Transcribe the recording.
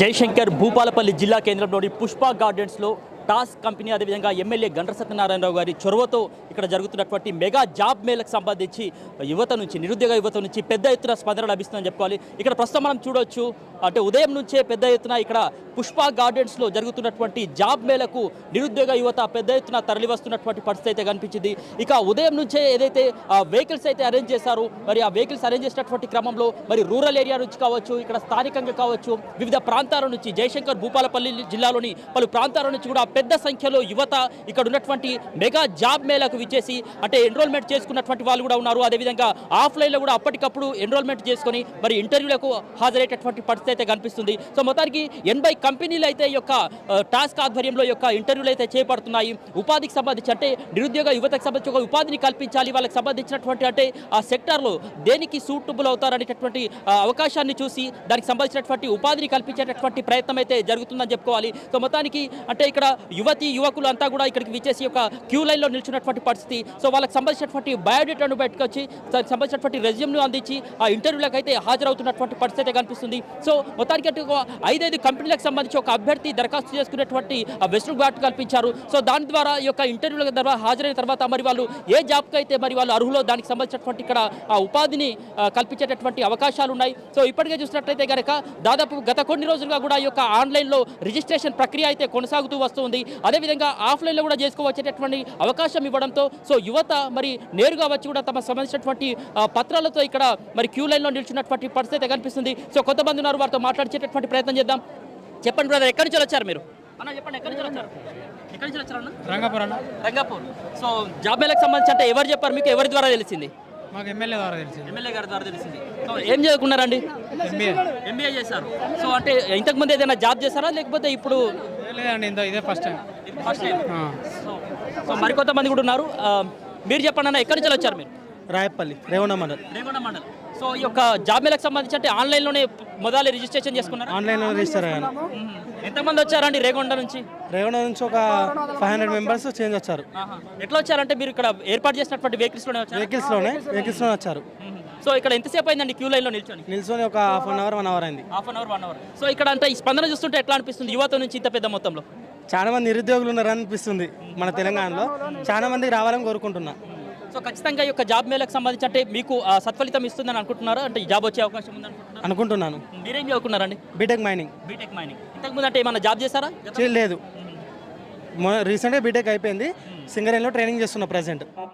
జయశంకర్ భూపాలపల్లి జిల్లా కేంద్రంలోని పుష్ప గార్డెన్స్లో టాస్ కంపెనీ అదేవిధంగా ఎమ్మెల్యే గండ్ర సత్యనారాయణరావు గారి చొరవతో ఇక్కడ జరుగుతున్నటువంటి మెగా జాబ్ మేళకు సంబంధించి నిరుద్యోగ యువత నుంచి పెద్ద ఎత్తున స్పందన లభిస్తుందని చెప్పుకోవాలి. ఇక్కడ ప్రస్తుతం మనం చూడవచ్చు, అంటే ఉదయం నుంచే పెద్ద ఎత్తున ఇక్కడ పుష్ప గార్డెన్స్లో జరుగుతున్నటువంటి జాబ్ మేళకు నిరుద్యోగ యువత పెద్ద ఎత్తున తరలి వస్తున్నటువంటి పరిస్థితి అయితే కనిపించింది. ఇక ఉదయం నుంచే ఏదైతే వెహికల్స్ అయితే అరేంజ్ చేశారు, మరి ఆ వెహికల్స్ అరేంజ్ చేసినటువంటి క్రమంలో మరి రూరల్ ఏరియా నుంచి కావచ్చు, ఇక్కడ స్థానికంగా కావచ్చు, వివిధ ప్రాంతాల నుంచి జయశంకర్ భూపాలపల్లి జిల్లాలోని పలు ప్రాంతాల నుంచి కూడా పెద్ద సంఖ్యలో యువత ఇక్కడ ఉన్నటువంటి మెగా జాబ్ మేళకు విచ్చేసి అంటే ఎన్రోల్మెంట్ చేసుకున్నటువంటి వాళ్ళు కూడా ఉన్నారు. అదేవిధంగా ఆఫ్లైన్లో కూడా అప్పటికప్పుడు ఎన్రోల్మెంట్ చేసుకొని మరి ఇంటర్వ్యూలకు హాజరయ్యేటటువంటి పరిస్థితి అయితే కనిపిస్తుంది. సో మొత్తానికి 80 కంపెనీలు అయితే ఈ యొక్క టాస్క్ ఆధ్వర్యంలో యొక్క ఇంటర్వ్యూలు అయితే చేపడుతున్నాయి. ఉపాధికి సంబంధించి అంటే నిరుద్యోగ యువతకు సంబంధించి ఒక ఉపాధిని కల్పించాలి, వాళ్ళకి సంబంధించినటువంటి అంటే ఆ సెక్టార్లో దేనికి సూటబుల్ అవుతారనేటటువంటి అవకాశాన్ని చూసి దానికి సంబంధించినటువంటి ఉపాధిని కల్పించేటటువంటి ప్రయత్నం అయితే జరుగుతుందని చెప్పుకోవాలి. సో మొత్తానికి అంటే ఇక్కడ యువకులు అంతా కూడా ఇక్కడికి విచ్చేసి ఒక క్యూ లైన్లో నిల్చున్నటువంటి పరిస్థితి. సో వాళ్ళకి సంబంధించినటువంటి బయోడేటాను బయటకొచ్చి దానికి సంబంధించినటువంటి రెజ్యూమ్ను అందించి ఆ ఇంటర్వ్యూలకు అయితే హాజరవుతున్నటువంటి పరిస్థితి అయితే కనిపిస్తుంది. సో మొత్తానికి అంటే 5 కంపెనీలకు సంబంధించి ఒక అభ్యర్థి దరఖాస్తు చేసుకునేటువంటి వెసులుబాటు కల్పించారు. సో దాని ద్వారా ఈ యొక్క ఇంటర్వ్యూల ద్వారా హాజరైన తర్వాత మరి వాళ్ళు ఏ జాబ్కి అయితే మరి వాళ్ళు అర్హులో దానికి సంబంధించినటువంటి ఇక్కడ ఆ ఉపాధిని కల్పించేటటువంటి అవకాశాలు ఉన్నాయి. సో ఇప్పటికే చూసినట్లయితే కనుక దాదాపు గత కొన్ని రోజులుగా కూడా ఈ యొక్క ఆన్లైన్లో రిజిస్ట్రేషన్ ప్రక్రియ అయితే కొనసాగుతూ వస్తుంది. అదేవిధంగా ఆఫ్లైన్లో కూడా చేసుకోవచ్చేటటువంటి అవకాశం ఇవ్వడంతో సో యువత మరి నేరుగా వచ్చి కూడా తమ సంబంధించినటువంటి పత్రాలతో ఇక్కడ మరి క్యూ లైన్లో నిల్చున్నటువంటి పరిస్థితి కనిపిస్తుంది. సో కొంతమంది ఉన్నారు, వారితో మాట్లాడించేటటువంటి ప్రయత్నం చేద్దాం. చెప్పండి బ్రదర్, ఎక్కడి నుంచి వచ్చారు మీరు? అన్న చెప్పండి, ఎక్కడి నుంచి వచ్చారు? ఎక్కడి నుంచి వచ్చారు అన్న? రంగాపూర్ అన్న. రంగాపూర్. సో జాబ్ మేళకు సంబంధించి అంటే ఎవరు చెప్పారు మీకు? ఎవరి ద్వారా తెలిసింది? మాకు ఎమ్మెల్యే ద్వారా తెలిసింది. ఎమ్మెల్యే గారి ద్వారా తెలిసింది. సో ఏం చదువుకున్నారండి? ఎంబీఏ చేశారు. సో అంటే ఇంతకుముందు ఏదైనా జాబ్ చేశారా లేకపోతే ఇప్పుడు? లేదండి, ఇదే ఫస్ట్ టైం. సో మరికొంతమంది కూడా ఉన్నారు. మీరు చెప్పండి అన్న, ఎక్కడి నుంచి వచ్చారు మీరు? రాయపల్లి, రేవణ మండల్. సో ఈ యొక్క జాబ్ మేళకు సంబంధించి అంటే ఆన్లైన్లోనే మొదలు రిజిస్ట్రేషన్ చేసుకున్నారు? ఆన్లైన్లో రిజిస్టర్ అయ్యాను. ఎంతమంది వచ్చారండి రేగొండ నుంచి? రేవణ నుంచి ఒక 500 మెంబర్స్ చేంజ్ వచ్చారు. ఎట్లా వచ్చారంటే మీరు ఇక్కడ ఏర్పాటు చేసినటువంటి వెహికల్స్లోనే వచ్చారు. సో ఇక్కడ ఎంతసేపు అయిందండి క్యూ లైన్లో నిల్చొని ఒక హాఫ్ అన్ అవర్ అయింది. Half an hour. సో ఇక్కడ అంటే ఈ స్పందన చూస్తుంటే ఎట్లా అనిపిస్తుంది యువత నుంచి ఇంత పెద్ద మొత్తంలో? చాలా మంది నిరుద్యోగులు ఉన్నారు అనిపిస్తుంది. మన తెలంగాణలో చాలా మందికి రావాలని కోరుకుంటున్నా. సో ఖచ్చితంగా ఈ యొక్క జాబ్ మేళకు సంబంధించి అంటే మీకు సత్ఫలితం ఇస్తుందని అనుకుంటున్నారా? అంటే జాబ్ వచ్చే అవకాశం ఉంది అనుకుంటున్నాను. మీరేం చదువుకున్నారండి? BTech mining. ఇంతకుముందు అంటే ఏమైనా జాబ్ చేశారా? లేదు, రీసెంట్గా బీటెక్ అయిపోయింది. సింగరేణిలో ట్రైనింగ్ చేస్తున్నా ప్రజెంట్.